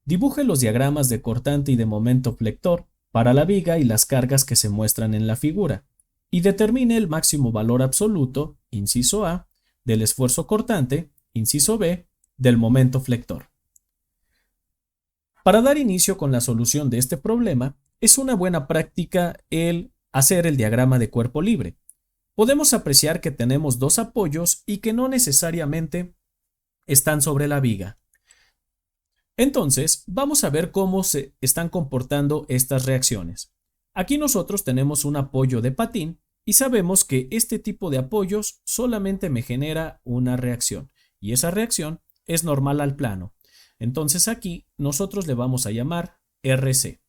Dibuje los diagramas de cortante y de momento flector para la viga y las cargas que se muestran en la figura, y determine el máximo valor absoluto, inciso A, del esfuerzo cortante, inciso B, del momento flector. Para dar inicio con la solución de este problema, es una buena práctica el hacer el diagrama de cuerpo libre. Podemos apreciar que tenemos dos apoyos y que no necesariamente están sobre la viga. Entonces, vamos a ver cómo se están comportando estas reacciones. Aquí nosotros tenemos un apoyo de patín y sabemos que este tipo de apoyos solamente me genera una reacción, y esa reacción es normal al plano. Entonces aquí nosotros le vamos a llamar RC.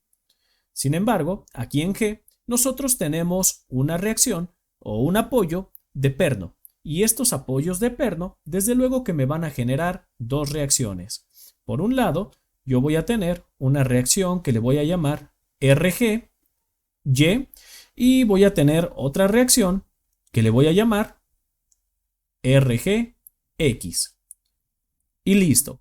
Sin embargo, aquí en G, nosotros tenemos una reacción o un apoyo de perno, y estos apoyos de perno, desde luego que me van a generar dos reacciones. Por un lado, yo voy a tener una reacción que le voy a llamar RG, Y, y voy a tener otra reacción que le voy a llamar RG, X. Y listo.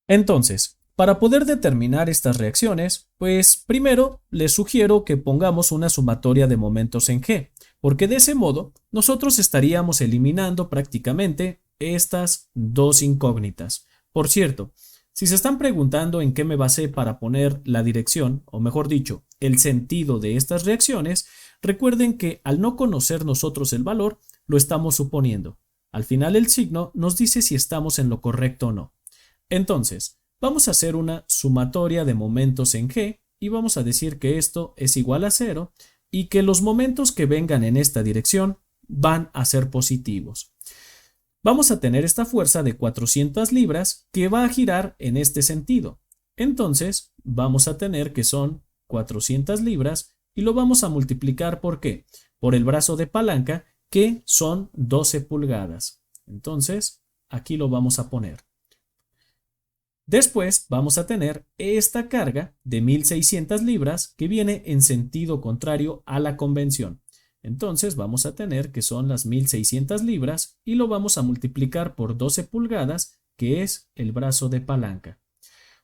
Entonces, para poder determinar estas reacciones, pues primero les sugiero que pongamos una sumatoria de momentos en G, porque de ese modo nosotros estaríamos eliminando prácticamente estas dos incógnitas. Por cierto, si se están preguntando en qué me basé para poner la dirección, o mejor dicho, el sentido de estas reacciones, recuerden que al no conocer nosotros el valor, lo estamos suponiendo. Al final el signo nos dice si estamos en lo correcto o no. Entonces, vamos a hacer una sumatoria de momentos en G y vamos a decir que esto es igual a 0 y que los momentos que vengan en esta dirección van a ser positivos. Vamos a tener esta fuerza de 400 libras que va a girar en este sentido. Entonces, vamos a tener que son 400 libras y lo vamos a multiplicar ¿por qué? Por el brazo de palanca, que son 12 pulgadas. Entonces, aquí lo vamos a poner. Después vamos a tener esta carga de 1600 libras que viene en sentido contrario a la convención. Entonces vamos a tener que son las 1600 libras y lo vamos a multiplicar por 12 pulgadas, que es el brazo de palanca.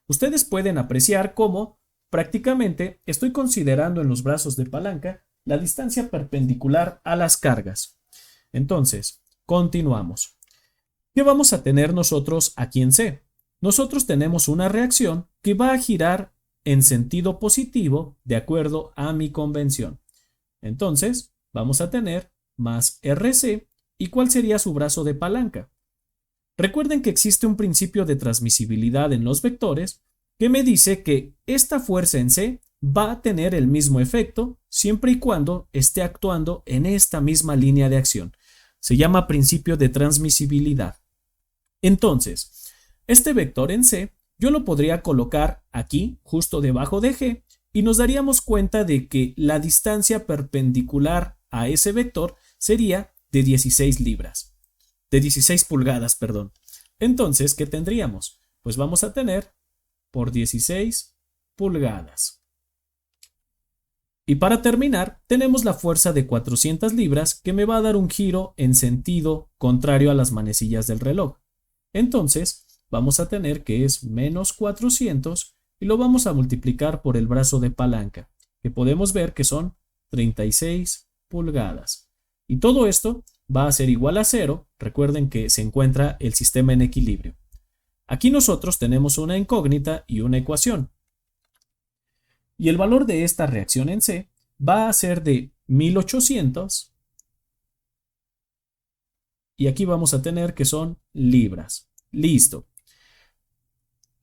Ustedes pueden apreciar cómo prácticamente estoy considerando en los brazos de palanca la distancia perpendicular a las cargas. Entonces, continuamos. ¿Qué vamos a tener nosotros aquí en C? Nosotros tenemos una reacción que va a girar en sentido positivo de acuerdo a mi convención. Entonces, vamos a tener más RC. ¿Y cuál sería su brazo de palanca? Recuerden que existe un principio de transmisibilidad en los vectores que me dice que esta fuerza en C va a tener el mismo efecto siempre y cuando esté actuando en esta misma línea de acción. Se llama principio de transmisibilidad. Entonces, este vector en C yo lo podría colocar aquí, justo debajo de G, y nos daríamos cuenta de que la distancia perpendicular a ese vector sería de 16 libras. De 16 pulgadas, perdón. Entonces, ¿qué tendríamos? Pues vamos a tener por 16 pulgadas. Y para terminar, tenemos la fuerza de 400 libras que me va a dar un giro en sentido contrario a las manecillas del reloj. Entonces, vamos a tener que es menos 400 y lo vamos a multiplicar por el brazo de palanca, que podemos ver que son 36 pulgadas. Y todo esto va a ser igual a 0. Recuerden que se encuentra el sistema en equilibrio. Aquí nosotros tenemos una incógnita y una ecuación. Y el valor de esta reacción en C va a ser de 1800. Y aquí vamos a tener que son libras. Listo.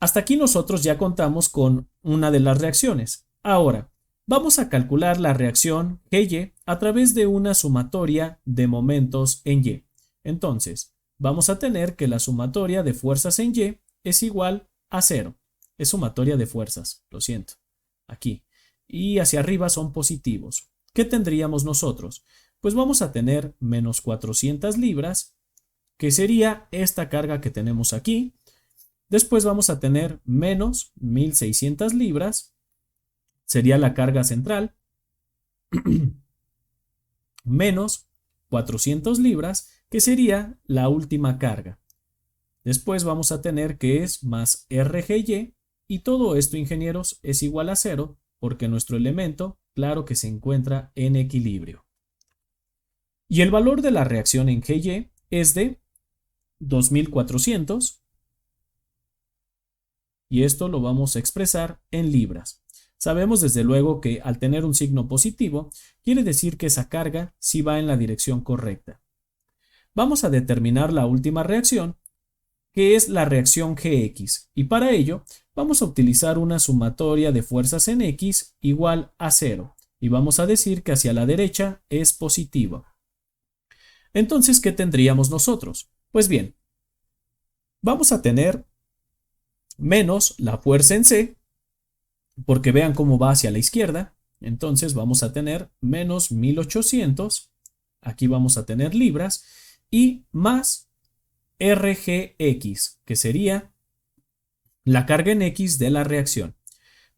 Hasta aquí nosotros ya contamos con una de las reacciones. Ahora, vamos a calcular la reacción GY a través de una sumatoria de momentos en Y. Entonces, vamos a tener que la sumatoria de fuerzas en Y es igual a 0. Es sumatoria de fuerzas, lo siento, aquí. Y hacia arriba son positivos. ¿Qué tendríamos nosotros? Pues vamos a tener menos 400 libras, que sería esta carga que tenemos aquí. Después vamos a tener menos 1600 libras, sería la carga central, menos 400 libras, que sería la última carga. Después vamos a tener que es más RGY, y todo esto, ingenieros, es igual a 0 porque nuestro elemento, claro que se encuentra en equilibrio. Y el valor de la reacción en GY es de 2400, y esto lo vamos a expresar en libras. Sabemos desde luego que al tener un signo positivo, quiere decir que esa carga sí va en la dirección correcta. Vamos a determinar la última reacción, que es la reacción Gx, y para ello vamos a utilizar una sumatoria de fuerzas en X igual a 0, y vamos a decir que hacia la derecha es positivo. Entonces, ¿qué tendríamos nosotros? Pues bien, vamos a tener menos la fuerza en C, porque vean cómo va hacia la izquierda. Entonces vamos a tener menos 1800, aquí vamos a tener libras, y más RGX, que sería la carga en X de la reacción.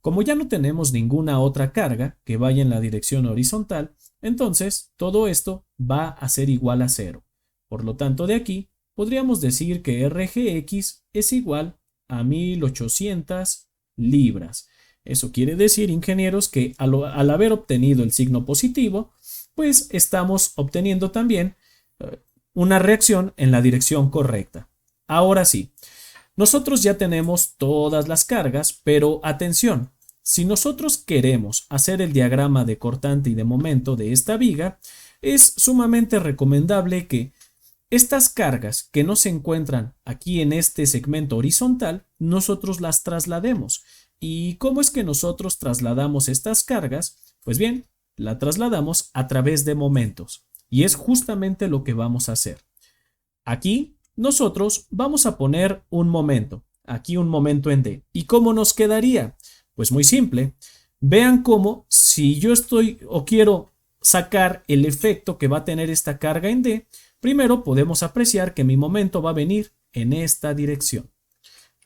Como ya no tenemos ninguna otra carga que vaya en la dirección horizontal, entonces todo esto va a ser igual a 0. Por lo tanto, de aquí podríamos decir que RGX es igual a 1800 libras. Eso quiere decir, ingenieros, que al haber obtenido el signo positivo, pues estamos obteniendo también una reacción en la dirección correcta. Ahora sí, nosotros ya tenemos todas las cargas, pero atención, si nosotros queremos hacer el diagrama de cortante y de momento de esta viga, es sumamente recomendable que estas cargas que no se encuentran aquí en este segmento horizontal, nosotros las traslademos. ¿Y cómo es que nosotros trasladamos estas cargas? Pues bien, la trasladamos a través de momentos. Y es justamente lo que vamos a hacer. Aquí nosotros vamos a poner un momento. Aquí un momento en D. ¿Y cómo nos quedaría? Pues muy simple. Vean cómo si yo estoy o quiero sacar el efecto que va a tener esta carga en D, primero podemos apreciar que mi momento va a venir en esta dirección.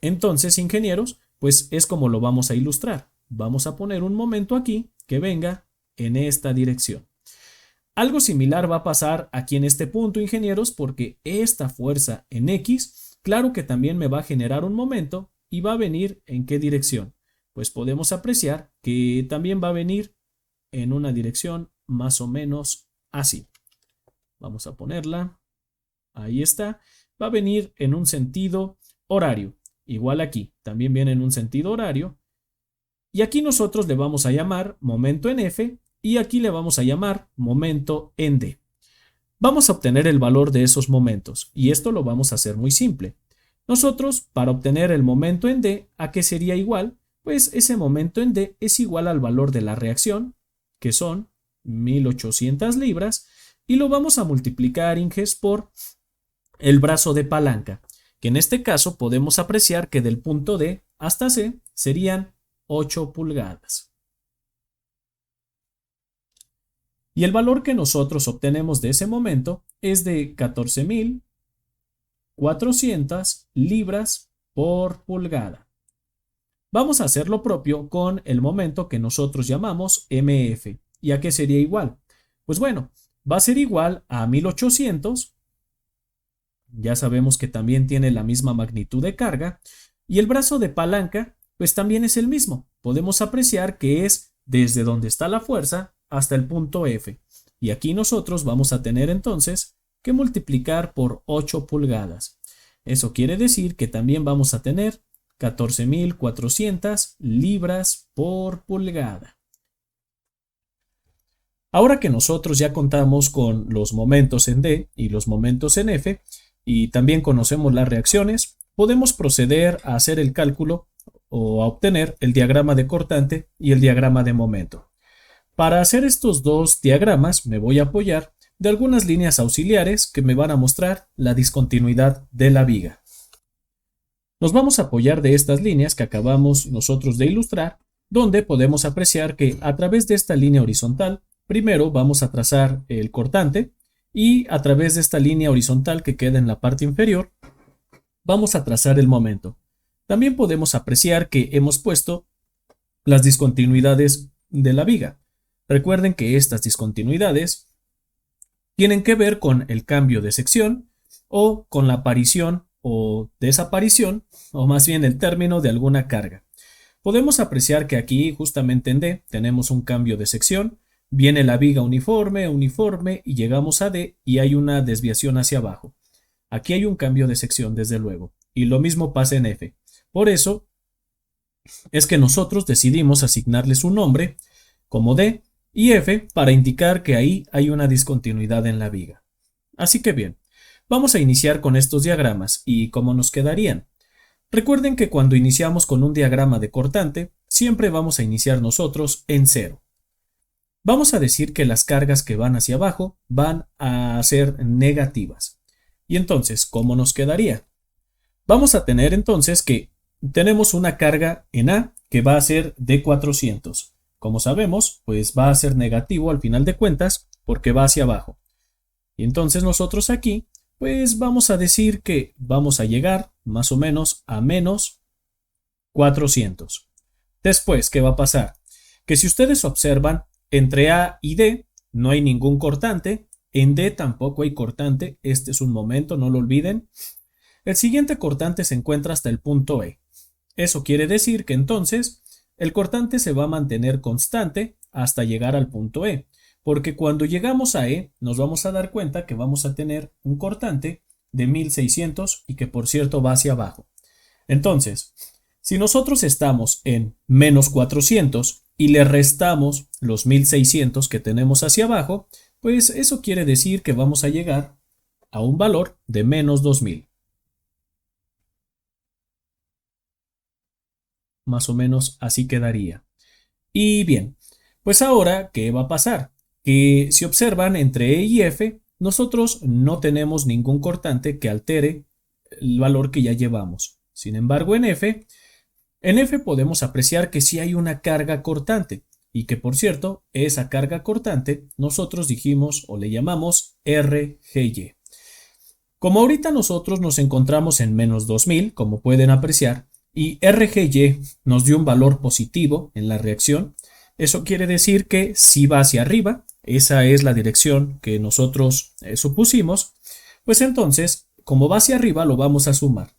Entonces, ingenieros, pues es como lo vamos a ilustrar. Vamos a poner un momento aquí que venga en esta dirección. Algo similar va a pasar aquí en este punto, ingenieros, porque esta fuerza en X, claro que también me va a generar un momento y va a venir ¿en qué dirección? Pues podemos apreciar que también va a venir en una dirección más o menos así. Vamos a ponerla. Ahí está. Va a venir en un sentido horario. Igual aquí. También viene en un sentido horario. Y aquí nosotros le vamos a llamar momento en F y aquí le vamos a llamar momento en D. Vamos a obtener el valor de esos momentos y esto lo vamos a hacer muy simple. Nosotros, para obtener el momento en D, ¿a qué sería igual? Pues ese momento en D es igual al valor de la reacción, que son 1800 libras, y lo vamos a multiplicar, Inges, por el brazo de palanca, que en este caso podemos apreciar que del punto D hasta C serían 8 pulgadas. Y el valor que nosotros obtenemos de ese momento es de 14.400 libras por pulgada. Vamos a hacer lo propio con el momento que nosotros llamamos MF. ¿Y a qué sería igual? Pues bueno, va a ser igual a 1800. Ya sabemos que también tiene la misma magnitud de carga. Y el brazo de palanca, pues también es el mismo. Podemos apreciar que es desde donde está la fuerza hasta el punto F. Y aquí nosotros vamos a tener entonces que multiplicar por 8 pulgadas. Eso quiere decir que también vamos a tener 14.400 libras por pulgada. Ahora que nosotros ya contamos con los momentos en D y los momentos en F, y también conocemos las reacciones, podemos proceder a hacer el cálculo o a obtener el diagrama de cortante y el diagrama de momento. Para hacer estos dos diagramas me voy a apoyar de algunas líneas auxiliares que me van a mostrar la discontinuidad de la viga. Nos vamos a apoyar de estas líneas que acabamos nosotros de ilustrar, donde podemos apreciar que a través de esta línea horizontal, primero vamos a trazar el cortante y a través de esta línea horizontal que queda en la parte inferior, vamos a trazar el momento. También podemos apreciar que hemos puesto las discontinuidades de la viga. Recuerden que estas discontinuidades tienen que ver con el cambio de sección o con la aparición o desaparición, o más bien el término de alguna carga. Podemos apreciar que aquí, justamente en D, tenemos un cambio de sección, viene la viga uniforme, uniforme, y llegamos a D y hay una desviación hacia abajo. Aquí hay un cambio de sección, desde luego, y lo mismo pasa en F. Por eso es que nosotros decidimos asignarles un nombre como D y F para indicar que ahí hay una discontinuidad en la viga. Así que bien, vamos a iniciar con estos diagramas y cómo nos quedarían. Recuerden que cuando iniciamos con un diagrama de cortante, siempre vamos a iniciar nosotros en cero. Vamos a decir que las cargas que van hacia abajo van a ser negativas. Y entonces, ¿cómo nos quedaría? Vamos a tener entonces que tenemos una carga en A que va a ser de 400. Como sabemos, pues va a ser negativo al final de cuentas porque va hacia abajo. Y entonces nosotros aquí, pues vamos a decir que vamos a llegar más o menos a menos 400. Después, ¿qué va a pasar? Que si ustedes observan, entre A y D no hay ningún cortante, en D tampoco hay cortante, este es un momento, no lo olviden. El siguiente cortante se encuentra hasta el punto E. Eso quiere decir que entonces el cortante se va a mantener constante hasta llegar al punto E, porque cuando llegamos a E nos vamos a dar cuenta que vamos a tener un cortante de 1600 y que por cierto va hacia abajo. Entonces, si nosotros estamos en menos 400 y le restamos los 1600 que tenemos hacia abajo, pues eso quiere decir que vamos a llegar a un valor de menos 2000. Más o menos así quedaría. Y bien, pues ahora, ¿qué va a pasar? Que si observan entre E y F, nosotros no tenemos ningún cortante que altere el valor que ya llevamos. Sin embargo, en F podemos apreciar que sí hay una carga cortante y que, por cierto, esa carga cortante nosotros dijimos o le llamamos RGY. Como ahorita nosotros nos encontramos en menos 2000, como pueden apreciar, y RGY nos dio un valor positivo en la reacción, eso quiere decir que sí va hacia arriba, esa es la dirección que nosotros supusimos, pues entonces, como va hacia arriba, lo vamos a sumar.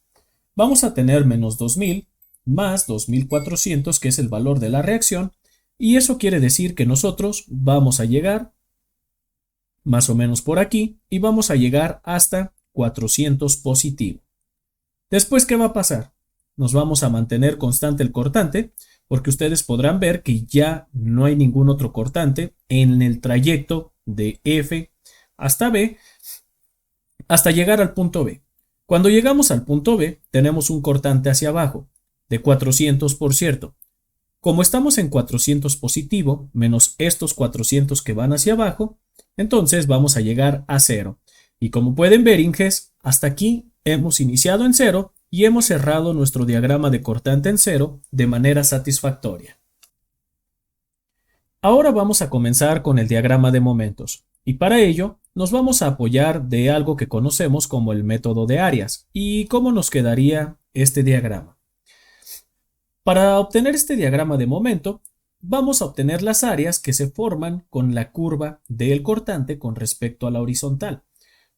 Vamos a tener menos 2000 más 2400, que es el valor de la reacción, y eso quiere decir que nosotros vamos a llegar más o menos por aquí y vamos a llegar hasta 400 positivo. Después, ¿qué va a pasar? Nos vamos a mantener constante el cortante, porque ustedes podrán ver que ya no hay ningún otro cortante en el trayecto de F hasta B, hasta llegar al punto B. Cuando llegamos al punto B, tenemos un cortante hacia abajo, de 400 por cierto. Como estamos en 400 positivo, menos estos 400 que van hacia abajo, entonces vamos a llegar a 0. Y como pueden ver, Inges, hasta aquí hemos iniciado en 0 y hemos cerrado nuestro diagrama de cortante en 0 de manera satisfactoria. Ahora vamos a comenzar con el diagrama de momentos, y para ello nos vamos a apoyar de algo que conocemos como el método de áreas. ¿Y cómo nos quedaría este diagrama? Para obtener este diagrama de momento, vamos a obtener las áreas que se forman con la curva del cortante con respecto a la horizontal.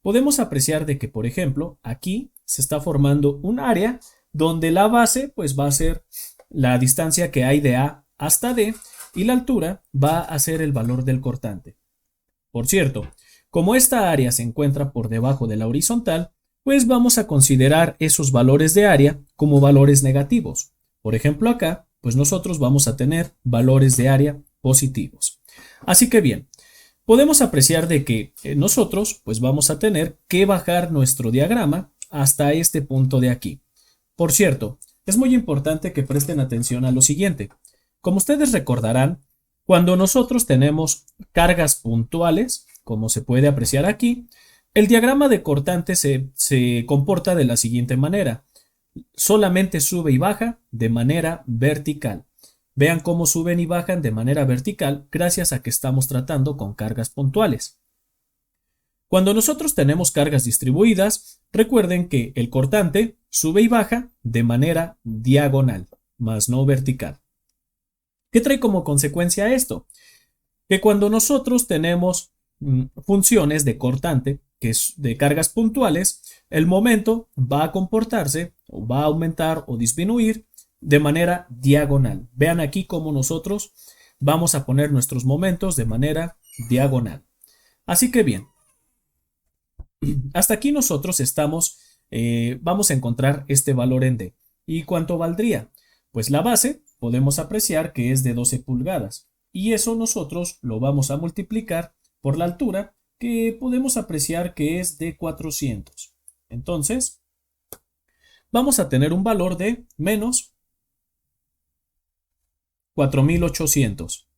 Podemos apreciar de que, por ejemplo, aquí se está formando un área donde la base pues va a ser la distancia que hay de A hasta D y la altura va a ser el valor del cortante. Por cierto, como esta área se encuentra por debajo de la horizontal, pues vamos a considerar esos valores de área como valores negativos. Por ejemplo, acá, pues nosotros vamos a tener valores de área positivos. Así que bien, podemos apreciar de que nosotros pues vamos a tener que bajar nuestro diagrama hasta este punto de aquí. Por cierto, es muy importante que presten atención a lo siguiente. Como ustedes recordarán, cuando nosotros tenemos cargas puntuales, como se puede apreciar aquí, el diagrama de cortante se comporta de la siguiente manera. Solamente sube y baja de manera vertical. Vean cómo suben y bajan de manera vertical gracias a que estamos tratando con cargas puntuales. Cuando nosotros tenemos cargas distribuidas, recuerden que el cortante sube y baja de manera diagonal, más no vertical. ¿Qué trae como consecuencia esto? Que cuando nosotros tenemos funciones de cortante, que es de cargas puntuales, el momento va a comportarse o va a aumentar o disminuir de manera diagonal. Vean aquí cómo nosotros vamos a poner nuestros momentos de manera diagonal. Así que bien, hasta aquí nosotros vamos a encontrar este valor en D. ¿Y cuánto valdría? Pues la base podemos apreciar que es de 12 pulgadas y eso nosotros lo vamos a multiplicar por la altura que podemos apreciar que es de 400. Entonces, vamos a tener un valor de menos 4800.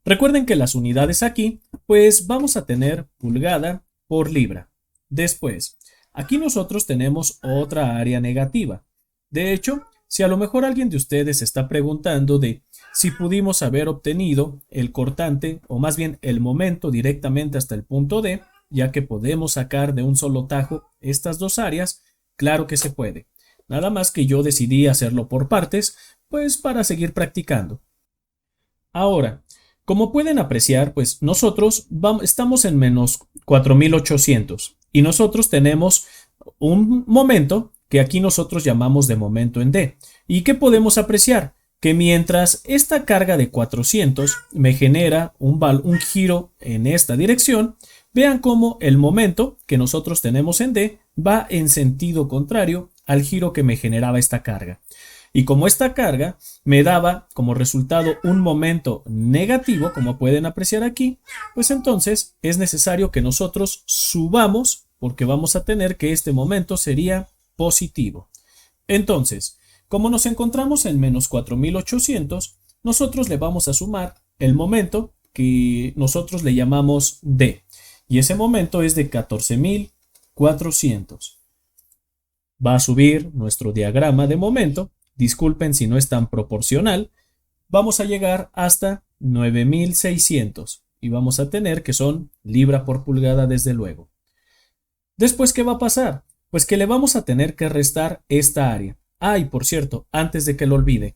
Recuerden que las unidades aquí, pues vamos a tener pulgada por libra. Después, aquí nosotros tenemos otra área negativa. De hecho, si a lo mejor alguien de ustedes está preguntando de si pudimos haber obtenido el cortante o más bien el momento directamente hasta el punto D, ya que podemos sacar de un solo tajo estas dos áreas, claro que se puede. Nada más que yo decidí hacerlo por partes, pues para seguir practicando. Ahora, como pueden apreciar, pues nosotros estamos en menos 4800 y nosotros tenemos un momento que aquí nosotros llamamos de momento en D. ¿Y qué podemos apreciar? Que mientras esta carga de 400 me genera un giro en esta dirección, vean cómo el momento que nosotros tenemos en D va en sentido contrario al giro que me generaba esta carga. Y como esta carga me daba como resultado un momento negativo, como pueden apreciar aquí, pues entonces es necesario que nosotros subamos porque vamos a tener que este momento sería positivo. Entonces, como nos encontramos en menos 4800, nosotros le vamos a sumar el momento que nosotros le llamamos D. Y ese momento es de 14400. Va a subir nuestro diagrama de momento. Disculpen si no es tan proporcional. Vamos a llegar hasta 9600 y vamos a tener que son libra por pulgada desde luego. Después, ¿qué va a pasar? Pues que le vamos a tener que restar esta área. Y por cierto, antes de que lo olvide,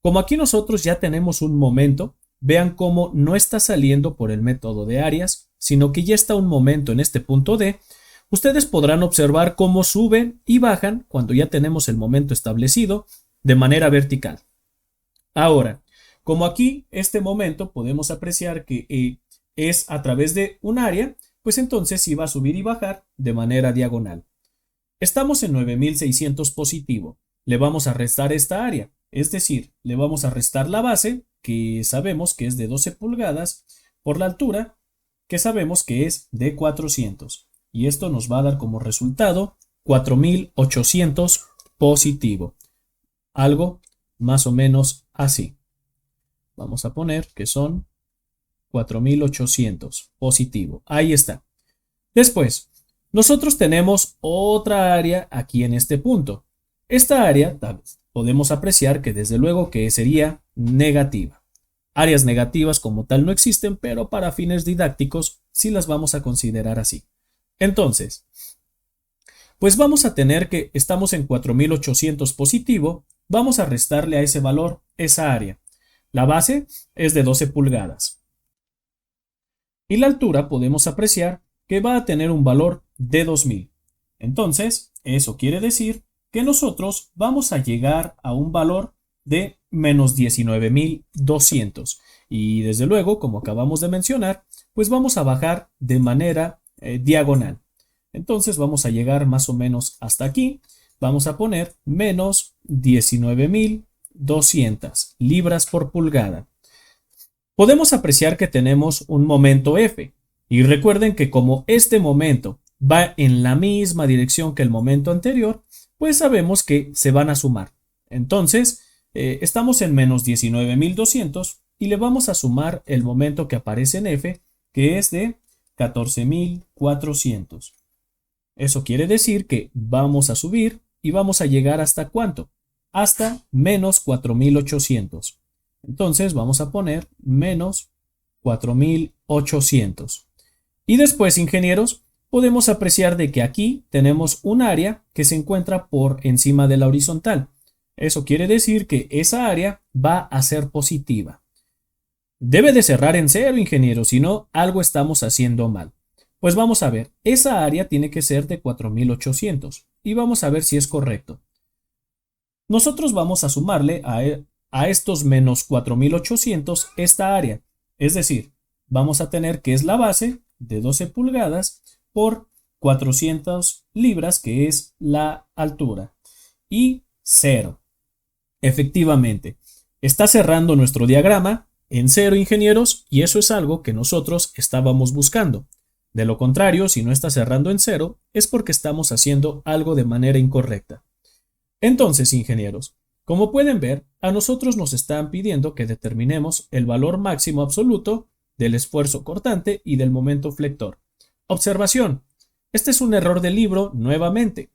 como aquí nosotros ya tenemos un momento, vean cómo no está saliendo por el método de áreas, sino que ya está un momento en este punto D. Ustedes podrán observar cómo suben y bajan cuando ya tenemos el momento establecido de manera vertical. Ahora, como aquí este momento podemos apreciar que es a través de un área, pues entonces sí va a subir y bajar de manera diagonal. Estamos en 9600 positivo. Le vamos a restar esta área, es decir, le vamos a restar la base, que sabemos que es de 12 pulgadas, por la altura, que sabemos que es de 400. Y esto nos va a dar como resultado 4800 positivo. Algo más o menos así. Vamos a poner que son 4800 positivo. Ahí está. Después, nosotros tenemos otra área aquí en este punto. Esta área podemos apreciar que desde luego que sería negativa. Áreas negativas como tal no existen, pero para fines didácticos sí las vamos a considerar así. Entonces, pues vamos a tener que estamos en 4800 positivo, vamos a restarle a ese valor esa área. La base es de 12 pulgadas. Y la altura podemos apreciar que va a tener un valor de 2000. Entonces, eso quiere decir que nosotros vamos a llegar a un valor de menos 19200. Y desde luego, como acabamos de mencionar, pues vamos a bajar de manera diagonal. Entonces vamos a llegar más o menos hasta aquí. Vamos a poner menos 19200 libras por pulgada. Podemos apreciar que tenemos un momento F. Y recuerden que como este momento va en la misma dirección que el momento anterior, pues sabemos que se van a sumar. Entonces, estamos en menos 19200 y le vamos a sumar el momento que aparece en F, que es de 14400. Eso quiere decir que vamos a subir y vamos a llegar hasta ¿cuánto? Hasta menos 4800. Entonces vamos a poner menos 4800. Y después, ingenieros, podemos apreciar de que aquí tenemos un área que se encuentra por encima de la horizontal. Eso quiere decir que esa área va a ser positiva. Debe de cerrar en cero, ingeniero, si no, algo estamos haciendo mal. Pues vamos a ver, esa área tiene que ser de 4800 y vamos a ver si es correcto. Nosotros vamos a sumarle a estos menos 4800 esta área, es decir, vamos a tener que es la base de 12 pulgadas por 400 libras, que es la altura, y 0. Efectivamente, está cerrando nuestro diagrama en 0, ingenieros, y eso es algo que nosotros estábamos buscando. De lo contrario, si no está cerrando en 0, es porque estamos haciendo algo de manera incorrecta. Entonces, ingenieros, como pueden ver, a nosotros nos están pidiendo que determinemos el valor máximo absoluto del esfuerzo cortante y del momento flector. Observación. Este es un error del libro nuevamente.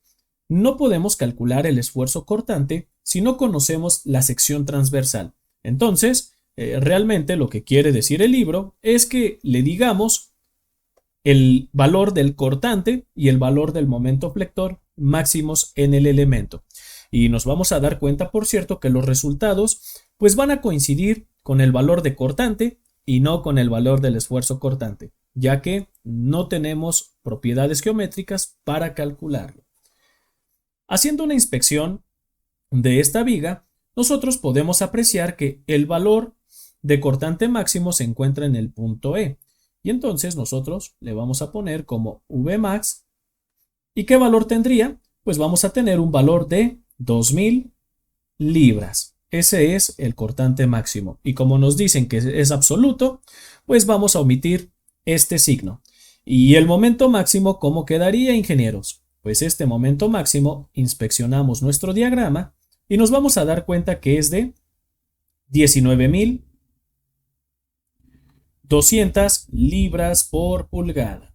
No podemos calcular el esfuerzo cortante si no conocemos la sección transversal. Entonces, realmente lo que quiere decir el libro es que le digamos el valor del cortante y el valor del momento flector máximos en el elemento. Y nos vamos a dar cuenta, por cierto, que los resultados pues van a coincidir con el valor de cortante y no con el valor del esfuerzo cortante, ya que no tenemos propiedades geométricas para calcularlo. Haciendo una inspección de esta viga, nosotros podemos apreciar que el valor de cortante máximo se encuentra en el punto E. Y entonces nosotros le vamos a poner como Vmax. ¿Y qué valor tendría? Pues vamos a tener un valor de 2000 libras. Ese es el cortante máximo. Y como nos dicen que es absoluto, pues vamos a omitir este signo. ¿Y el momento máximo cómo quedaría, ingenieros? Pues este momento máximo, inspeccionamos nuestro diagrama y nos vamos a dar cuenta que es de 19.200 libras por pulgada.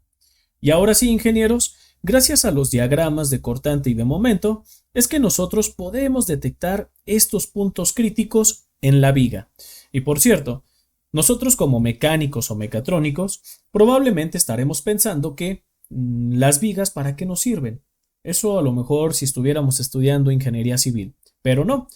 Y ahora sí, ingenieros, gracias a los diagramas de cortante y de momento, es que nosotros podemos detectar estos puntos críticos en la viga. Y por cierto, nosotros como mecánicos o mecatrónicos, probablemente estaremos pensando que las vigas, ¿para qué nos sirven? Eso a lo mejor si estuviéramos estudiando ingeniería civil, pero no.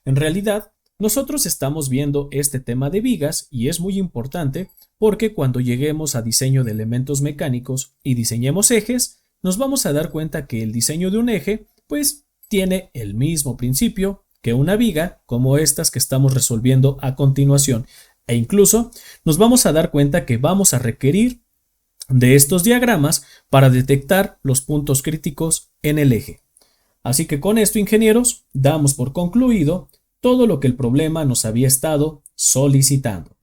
En realidad, nosotros estamos viendo este tema de vigas y es muy importante porque cuando lleguemos a diseño de elementos mecánicos y diseñemos ejes, nos vamos a dar cuenta que el diseño de un eje, pues, tiene el mismo principio que una viga, como estas que estamos resolviendo a continuación. E incluso nos vamos a dar cuenta que vamos a requerir de estos diagramas para detectar los puntos críticos en el eje. Así que con esto, ingenieros, damos por concluido todo lo que el problema nos había estado solicitando.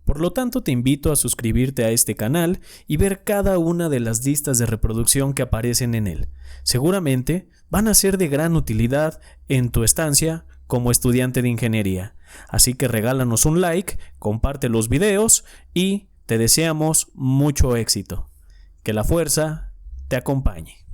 Por lo tanto, te invito a suscribirte a este canal y ver cada una de las listas de reproducción que aparecen en él. Seguramente van a ser de gran utilidad en tu estancia como estudiante de ingeniería. Así que regálanos un like, comparte los videos y te deseamos mucho éxito. Que la fuerza te acompañe.